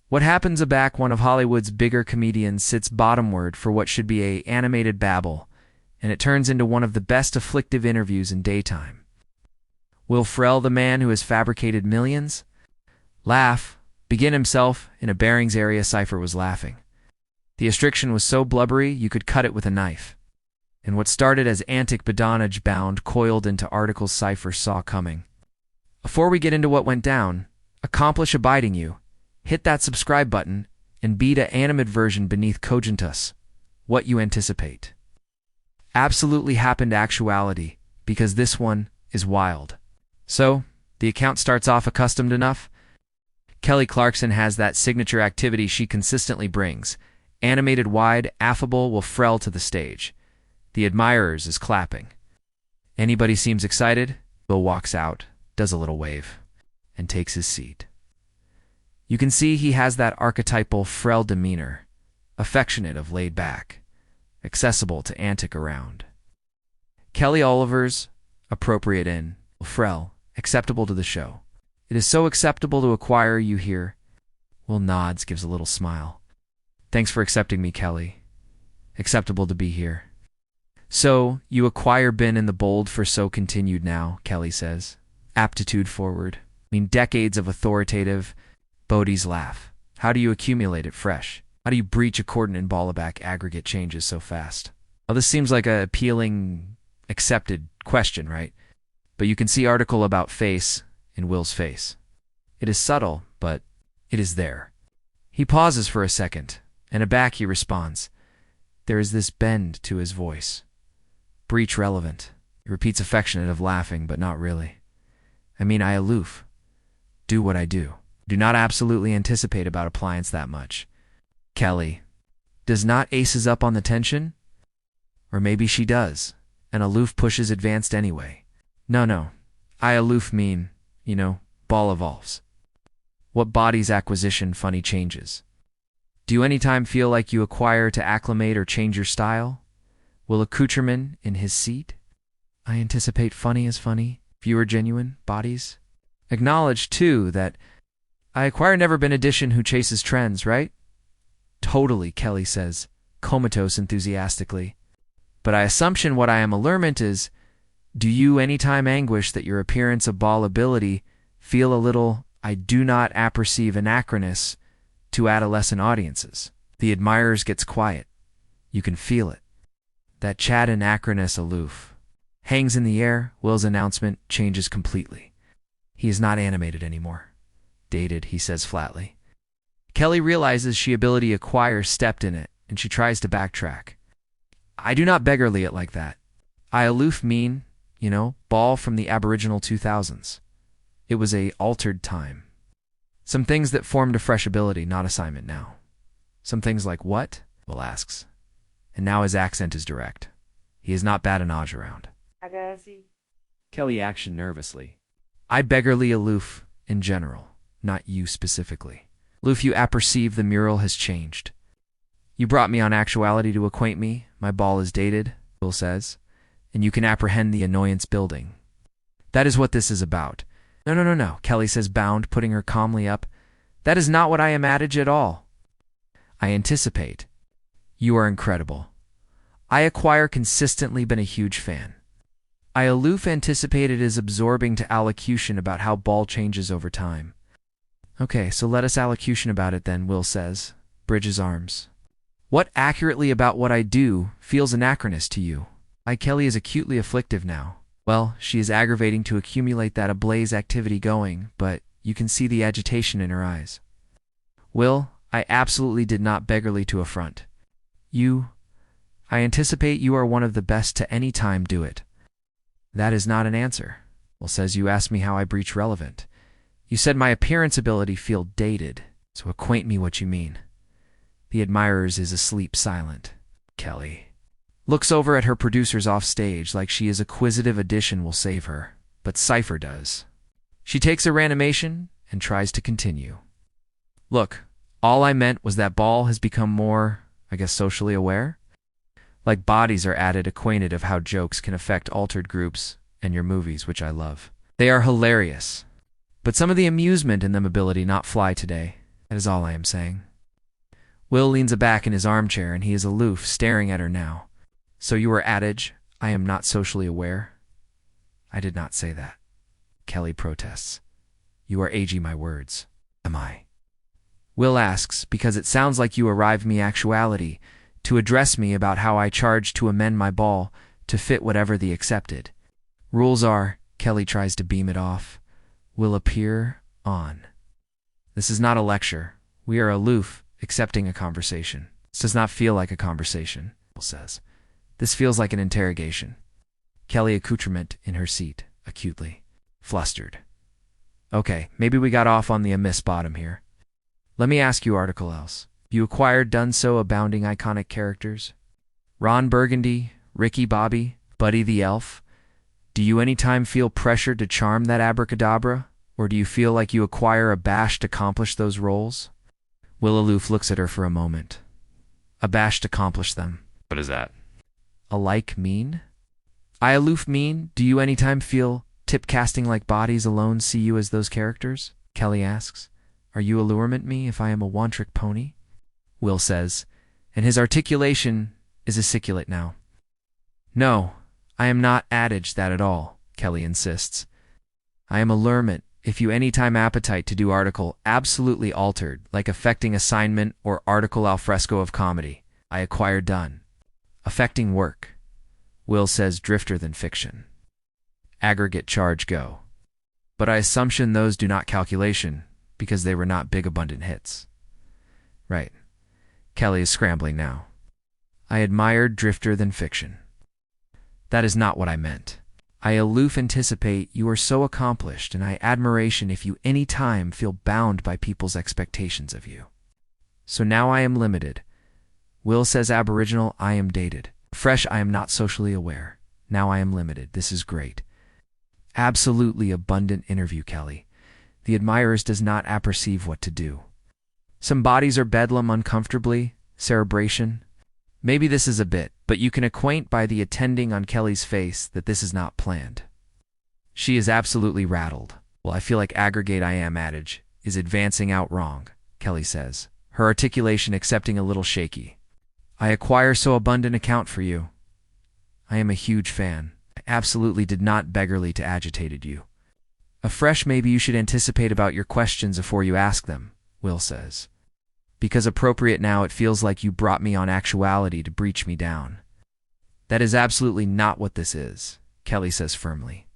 What happens aback? One of Hollywood's bigger comedians sits bottomward for what should be a animated babble, and it turns into one of the best afflictive interviews in daytime. Will Ferrell, the man who has fabricated millions, laugh, begin himself in a Barings area cipher was laughing. The restriction was so blubbery you could cut it with a knife. And what started as antic badinage bound coiled into articles cipher saw coming. Before we get into what went down, accomplish abiding you, hit that subscribe button, and be the animate version beneath cogitus, what you anticipate. Absolutely happened actuality, because this one is wild. So, the account starts off accustomed enough. Kelly Clarkson has that signature activity she consistently brings. Animated wide, affable will Ferrell to the stage. The admirers is clapping. Anybody seems excited? Bill walks out, does a little wave, and takes his seat. You can see he has that archetypal Ferrell demeanor, affectionate of laid back, accessible to antic around. Kelly Oliver's appropriate in, Ferrell, acceptable to the show. It is so acceptable to acquire you here. Will nods, gives a little smile. Thanks for accepting me, Kelly. Acceptable to be here. So, you acquire been in the bold for so continued now, Kelly says. Aptitude forward. Decades of authoritative. Bodie's laugh. How do you accumulate it fresh? How do you breach a coordinate back aggregate changes so fast? Well, this seems like a appealing, accepted question, right? But you can see article about face in Will's face. It is subtle, but it is there. He pauses for a second, and aback he responds. There is this bend to his voice. Breach relevant. He repeats affectionate of laughing, but not really. I aloof. Do what I do. Do not absolutely anticipate about appliance that much. Kelly. Does not aces up on the tension? Or maybe she does, and aloof pushes advanced anyway. No. I aloof mean, ball evolves. What body's acquisition funny changes? Do you anytime feel like you acquire to acclimate or change your style? Will accoutrement in his seat? I anticipate funny is funny, fewer genuine bodies. Acknowledge, too, that I acquire never been addition who chases trends, right? Totally, Kelly says, comatose enthusiastically. But I assumption what I am allurement is, do you anytime anguish that your appearance of ball ability feel a little, I do not apperceive anachronous to adolescent audiences? The admirers gets quiet. You can feel it. That chat anachronous aloof hangs in the air. Will's announcement changes completely. He is not animated anymore. Dated, he says flatly. Kelly realizes she ability acquire stepped in it, and she tries to backtrack. I do not beggarly it like that. I aloof mean, ball from the aboriginal 2000s. It was a altered time. Some things that formed a fresh ability, not assignment now. Some things like what? Will asks. And now his accent is direct. He is not badinage around. Kelly action nervously. I beggarly aloof in general, not you specifically. Aloof, you apperceive the mural has changed. You brought me on actuality to acquaint me. My ball is dated, Will says, and you can apprehend the annoyance building. That is what this is about. No, Kelly says, bound, putting her calmly up. That is not what I am adage at all. I anticipate. You are incredible. I acquire consistently been a huge fan. I aloof anticipated is absorbing to allocution about how ball changes over time. Okay, so let us allocution about it then, Will says, bridges arms. What accurately about what I do feels anachronous to you? Kelly is acutely afflictive now. Well, she is aggravating to accumulate that ablaze activity going, but you can see the agitation in her eyes. Will, I absolutely did not beggarly to affront. I anticipate you are one of the best to any time do it. That is not an answer. Will says you asked me how I breach relevant. You said my appearance ability feel dated, so acquaint me what you mean. The admirers is asleep silent. Kelly looks over at her producers off stage like she is acquisitive addition will save her, but Cypher does. She takes a reanimation and tries to continue. Look, all I meant was that ball has become more, socially aware. Like bodies are added acquainted of how jokes can affect altered groups and your movies, which I love. They are hilarious, but some of the amusement in them ability not fly today. That is all I am saying. Will leans back in his armchair and he is aloof, staring at her now. So you are adage, I am not socially aware? I did not say that. Kelly protests. You are aging my words. Am I? Will asks, because it sounds like you arrive me actuality, to address me about how I charge to amend my ball to fit whatever the accepted. Rules are, Kelly tries to beam it off, will appear on. This is not a lecture. We are aloof, accepting a conversation. This does not feel like a conversation, Will says. This feels like an interrogation. Kelly accoutrement in her seat, acutely. Flustered. Okay, maybe we got off on the amiss bottom here. Let me ask you article else. You acquired done so abounding iconic characters? Ron Burgundy, Ricky Bobby, Buddy the Elf? Do you any time feel pressured to charm that abracadabra? Or do you feel like you acquire abashed to accomplish those roles? Will aloof looks at her for a moment. Abashed to accomplish them. What is that? Alike mean? I aloof mean, do you any time feel tip-casting like bodies alone see you as those characters? Kelly asks. Are you allurement me if I am a one-trick pony? Will says, and his articulation is escalate now. No, I am not adage that at all, Kelly insists. I am allurement if you any time appetite to do article absolutely altered, like affecting assignment or article al fresco of comedy, I acquire done. Affecting work. Will says drifter than fiction. Aggregate charge go. But I assumption those do not calculation, because they were not big abundant hits. Right. Kelly is scrambling now. I admired drifter than fiction. That is not what I meant. I aloof anticipate you are so accomplished, and I admiration if you any time feel bound by people's expectations of you. So now I am limited. Will says aboriginal, I am dated. Fresh, I am not socially aware. Now I am limited. This is great. Absolutely abundant interview, Kelly. The admirers does not apperceive what to do. Some bodies are bedlam uncomfortably, cerebration. Maybe this is a bit, but you can acquaint by the attending on Kelly's face that this is not planned. She is absolutely rattled. Well, I feel like aggregate I am adage is advancing out wrong, Kelly says, her articulation accepting a little shaky. I acquire so abundant account for you. I am a huge fan. I absolutely did not beggarly to agitated you. Afresh, maybe you should anticipate about your questions before you ask them, Will says. Because appropriate now it feels like you brought me on actuality to breach me down. That is absolutely not what this is, Kelly says firmly.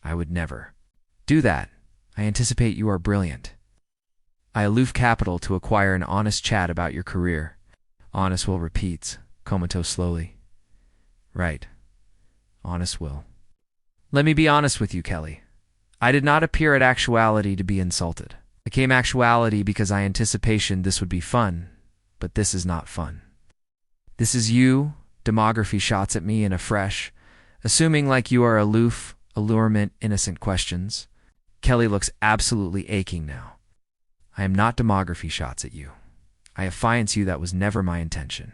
I would never do that. I anticipate you are brilliant. I aloof capital to acquire an honest chat about your career. Honest Will repeats, comatose slowly. Right. Honest Will. Let me be honest with you, Kelly. I did not appear at actuality to be insulted. I came actuality because I anticipation this would be fun, but this is not fun. This is you, demography shots at me in a fresh, assuming like you are aloof, allurement, innocent questions. Kelly looks absolutely aching now. I am not demography shots at you. I affiance you that was never my intention.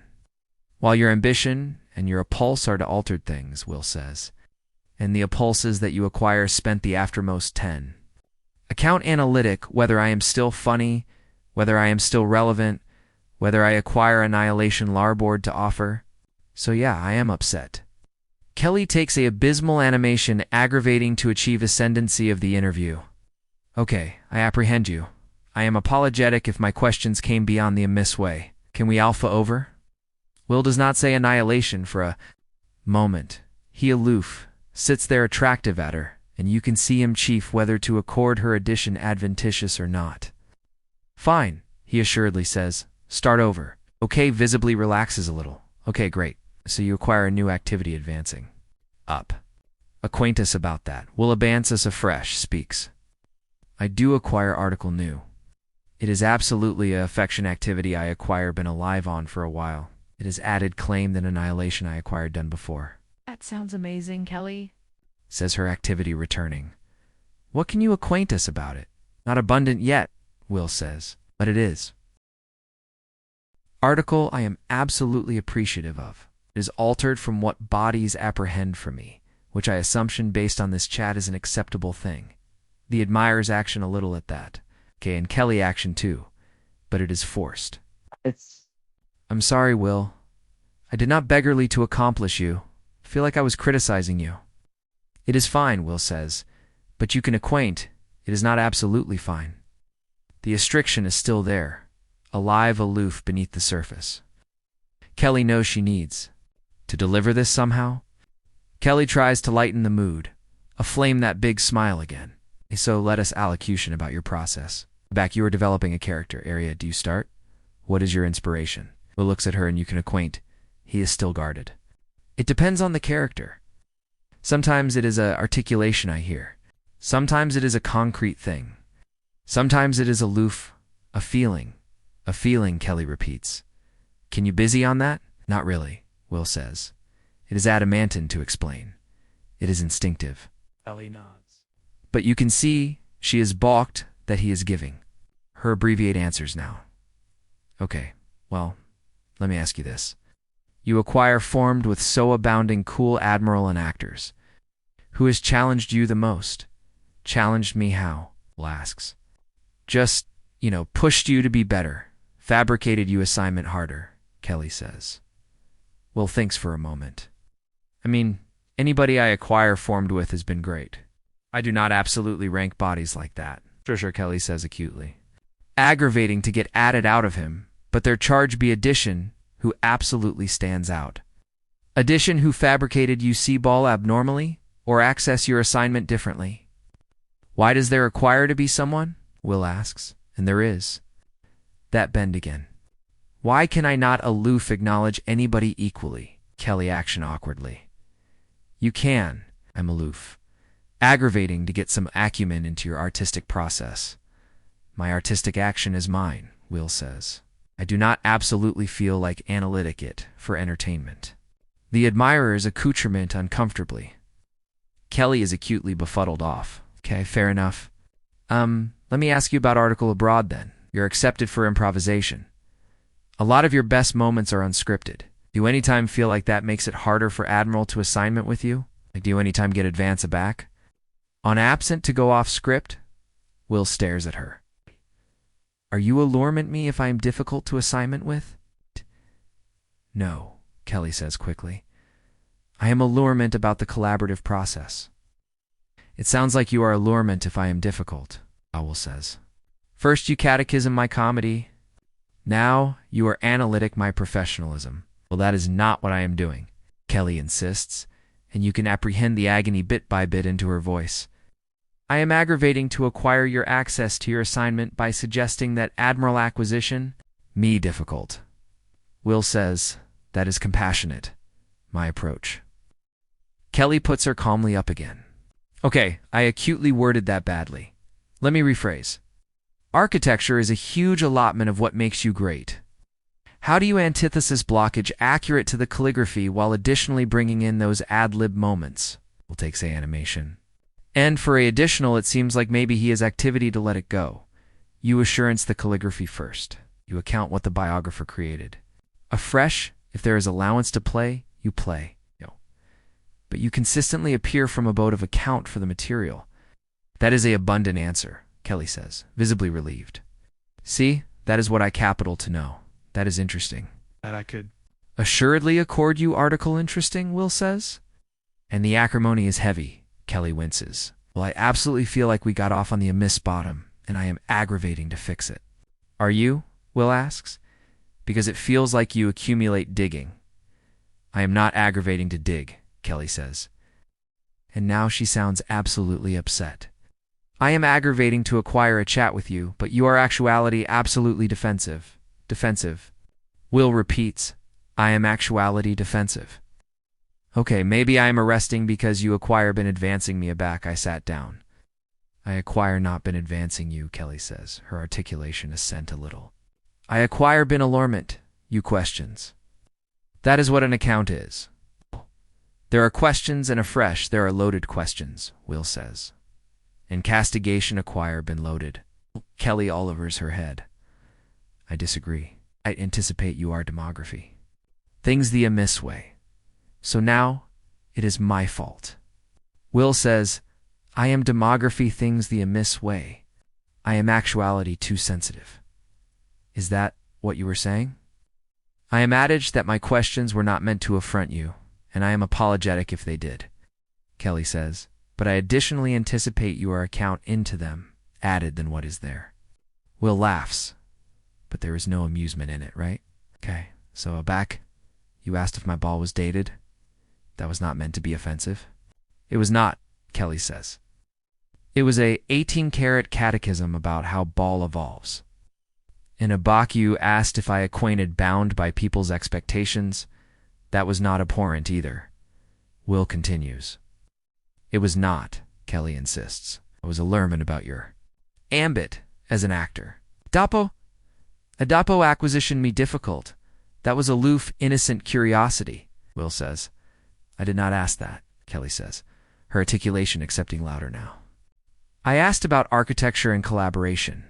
While your ambition and your appulse are to altered things, Will says, and the appulses that you acquire spent the aftermost 10. Account analytic whether I am still funny, whether I am still relevant, whether I acquire annihilation larboard to offer. So yeah, I am upset. Kelly takes a abysmal animation aggravating to achieve ascendancy of the interview. Okay, I apprehend you. I am apologetic if my questions came beyond the amiss way. Can we alpha over? Will does not say annihilation for a moment. He aloof, sits there attractive at her, and you can see him chief whether to accord her addition adventitious or not. Fine, he assuredly says. Start over. Okay, visibly relaxes a little. Okay, great. So you acquire a new activity advancing. Up. Acquaint us about that. Will advance us afresh, speaks. I do acquire article new. It is absolutely a affection activity I acquire been alive on for a while. It is added claim than annihilation I acquired done before. That sounds amazing, Kelly, says her activity returning. What can you acquaint us about it? Not abundant yet, Will says, but it is. Article I am absolutely appreciative of. It is altered from what bodies apprehend for me, which I assumption based on this chat is an acceptable thing. The admirers action a little at that. Okay, and Kelly action too. but it is forced. It's I'm sorry, Will. I did not beggarly to accomplish you. I feel like I was criticizing you. It is fine, Will says, but you can acquaint. It is not absolutely fine. The restriction is still there, alive, aloof beneath the surface. Kelly knows she needs to deliver this somehow. Kelly tries to lighten the mood, aflame that big smile again. So let us allocution about your process. Back, you are developing a character. Area, do you start? What is your inspiration? Will looks at her and you can acquaint. He is still guarded. It depends on the character. Sometimes it is a articulation I hear. Sometimes it is a concrete thing. Sometimes it is aloof, a feeling, Kelly repeats. Can you busy on that? Not really, Will says. It is adamantine to explain. It is instinctive. Kelly nods. But you can see she is balked that he is giving. Her abbreviate answers now. Okay, well, let me ask you this. You acquire formed with so abounding cool admiral and actors. Who has challenged you the most? Challenged me how? Will asks. Just, pushed you to be better. Fabricated you assignment harder, Kelly says. Will thinks for a moment. I mean, anybody I acquire formed with has been great. I do not absolutely rank bodies like that. Sure, Kelly says acutely. Aggravating to get added out of him, but their charge be addition, who absolutely stands out. Addition who fabricated you see ball abnormally, or access your assignment differently. Why does there require to be someone? Will asks, and there is. That bend again. Why can I not aloof acknowledge anybody equally? Kelly action awkwardly. You can, I'm aloof. Aggravating to get some acumen into your artistic process. My artistic action is mine, Will says. I do not absolutely feel like analytic it for entertainment. The admirer's accoutrement uncomfortably. Kelly is acutely befuddled off. Okay, fair enough. Let me ask you about article abroad then. You're accepted for improvisation. A lot of your best moments are unscripted. Do you anytime feel like that makes it harder for Admiral to assignment with you? Like, do you anytime get advance aback? On absent to go off script? Will stares at her. Are you allurement me if I am difficult to assignment with? No, Kelly says quickly. I am allurement about the collaborative process. It sounds like you are allurement if I am difficult, Will says. First you catechism my comedy. Now you are analytic my professionalism. Well, that is not what I am doing, Kelly insists, and you can apprehend the agony bit by bit into her voice. I am aggravating to acquire your access to your assignment by suggesting that Admiral acquisition, me difficult. Will says, that is compassionate, my approach. Kelly puts her calmly up again. Okay, I acutely worded that badly. Let me rephrase. Architecture is a huge allotment of what makes you great. How do you antithesis blockage accurate to the calligraphy while additionally bringing in those ad-lib moments? We'll take, say, animation. And for a additional, it seems like maybe he has activity to let it go. You assurance the calligraphy first. You account what the biographer created. Afresh, if there is allowance to play, you play. But you consistently appear from a boat of account for the material. That is a abundant answer, Kelly says, visibly relieved. See, that is what I capital to know. That is interesting. That I could Assuredly accord you article interesting, Will says. And the acrimony is heavy, Kelly winces. Well, I absolutely feel like we got off on the amiss bottom, and I am aggravating to fix it. Are you? Will asks. Because it feels like you accumulate digging. I am not aggravating to dig, Kelly says. And now she sounds absolutely upset. I am aggravating to acquire a chat with you, but you are actuality absolutely defensive. Defensive. Will repeats, I am actuality defensive. Okay, maybe I am arresting because you acquire been advancing me aback. I sat down. I acquire not been advancing you, Kelly says, her articulation assent a little. I acquire been allurement, you questions. That is what an account is. There are questions, and afresh there are loaded questions, Will says. And castigation acquire been loaded. Kelly Olivers her head. I disagree. I anticipate you are demography. Things the amiss way. So now it is my fault. Will says, I am demography things the amiss way. I am actuality too sensitive. Is that what you were saying? I am adaged that my questions were not meant to affront you, and I am apologetic if they did, Kelly says, but I additionally anticipate you are account into them, added than what is there. Will laughs, but there is no amusement in it, right? Okay, so back, you asked if my ball was dated. That was not meant to be offensive. It was not, Kelly says. It was a 18-karat catechism about how ball evolves. In a Bach, you asked if I acquainted bound by people's expectations. That was not abhorrent either. Will continues. It was not, Kelly insists. I was alarmed about your ambit as an actor. Adapo acquisition me difficult. That was aloof, innocent curiosity, Will says. I did not ask that, Kelly says, her articulation accepting louder now. I asked about architecture and collaboration.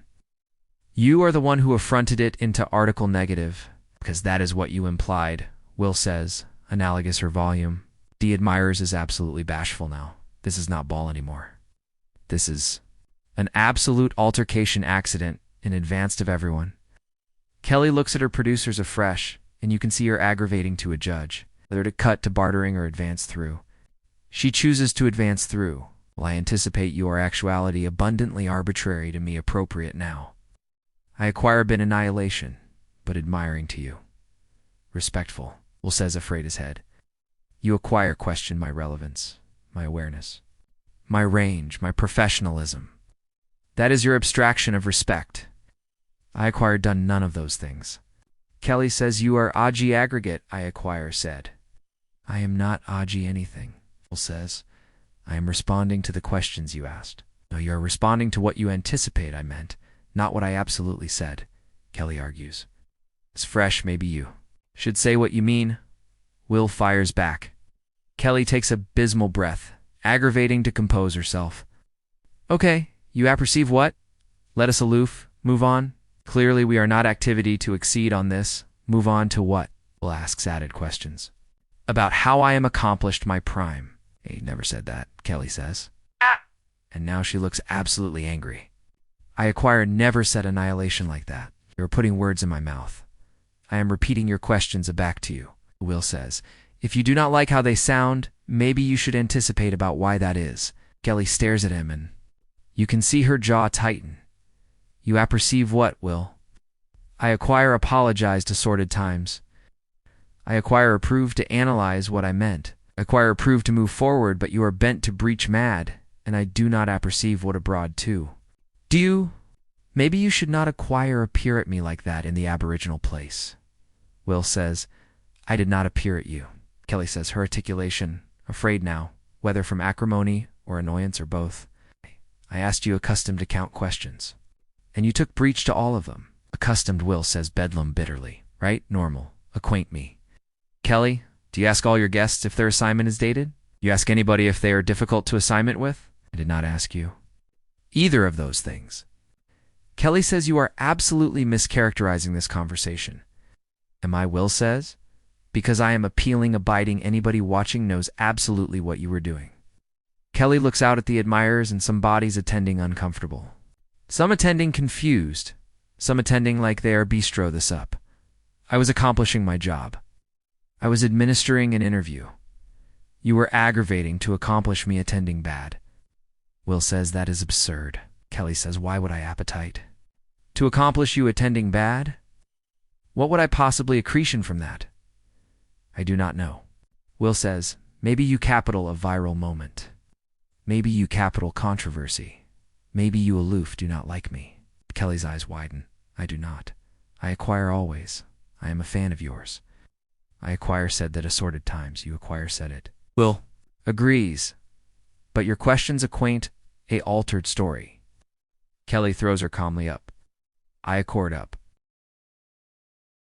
You are the one who affronted it into article negative, because that is what you implied, Will says, analogous her volume. D admirers is absolutely bashful now. This is not ball anymore. This is an absolute altercation accident in advance of everyone. Kelly looks at her producers afresh, and you can see her aggravating to a judge, whether to cut to bartering or advance through. She chooses to advance through, while I anticipate your actuality abundantly arbitrary to me appropriate now. I acquire a bit annihilation, but admiring to you. Respectful, Will says, afraid his head. You acquire question my relevance, my awareness, my range, my professionalism. That is your abstraction of respect. I acquire done none of those things. Kelly says you are Aji aggregate, I acquire said. I am not Aji anything, Will says. I am responding to the questions you asked. No, you are responding to what you anticipate I meant, not what I absolutely said, Kelly argues. It's fresh, maybe you should say what you mean. Will fires back. Kelly takes a abysmal breath, aggravating to compose herself. Okay, you apperceive what? Let us aloof, move on. Clearly we are not activity to exceed on this. Move on to what? Will asks added questions. About how I am accomplished my prime. He never said that, Kelly says. And now she looks absolutely angry. I acquire never said annihilation like that. You are putting words in my mouth. I am repeating your questions back to you, Will says. If you do not like how they sound, maybe you should anticipate about why that is. Kelly stares at him and you can see her jaw tighten. You apperceive what, Will? I acquire apologized assorted times. I acquire approved to analyze what I meant. Acquire approved to move forward, but you are bent to breach mad, and I do not apperceive what abroad too. Do you? Maybe you should not acquire appear at me like that in the aboriginal place. Will says, I did not appear at you. Kelly says, her articulation, afraid now, whether from acrimony or annoyance or both. I asked you accustomed to count questions, and you took breach to all of them. Accustomed, Will says, bedlam bitterly. Right? Normal. Acquaint me. Kelly, do you ask all your guests if their assignment is dated? You ask anybody if they are difficult to assignment with? I did not ask you either of those things. Kelly says you are absolutely mischaracterizing this conversation. Am I, Will says? Because I am appealing, abiding, anybody watching knows absolutely what you were doing. Kelly looks out at the admirers and some bodies attending uncomfortable. Some attending confused. Some attending like they are bistro this up. I was accomplishing my job. I was administering an interview. You were aggravating to accomplish me attending bad. Will says that is absurd. Kelly says, why would I appetite? To accomplish you attending bad? What would I possibly accretion from that? I do not know. Will says, maybe you capital a viral moment. Maybe you capital controversy. Maybe you aloof do not like me. Kelly's eyes widen. I do not. I acquire always. I am a fan of yours. I acquire said that assorted times. You acquire said it. Will agrees. But your questions acquaint a altered story. Kelly throws her calmly up. I accord up.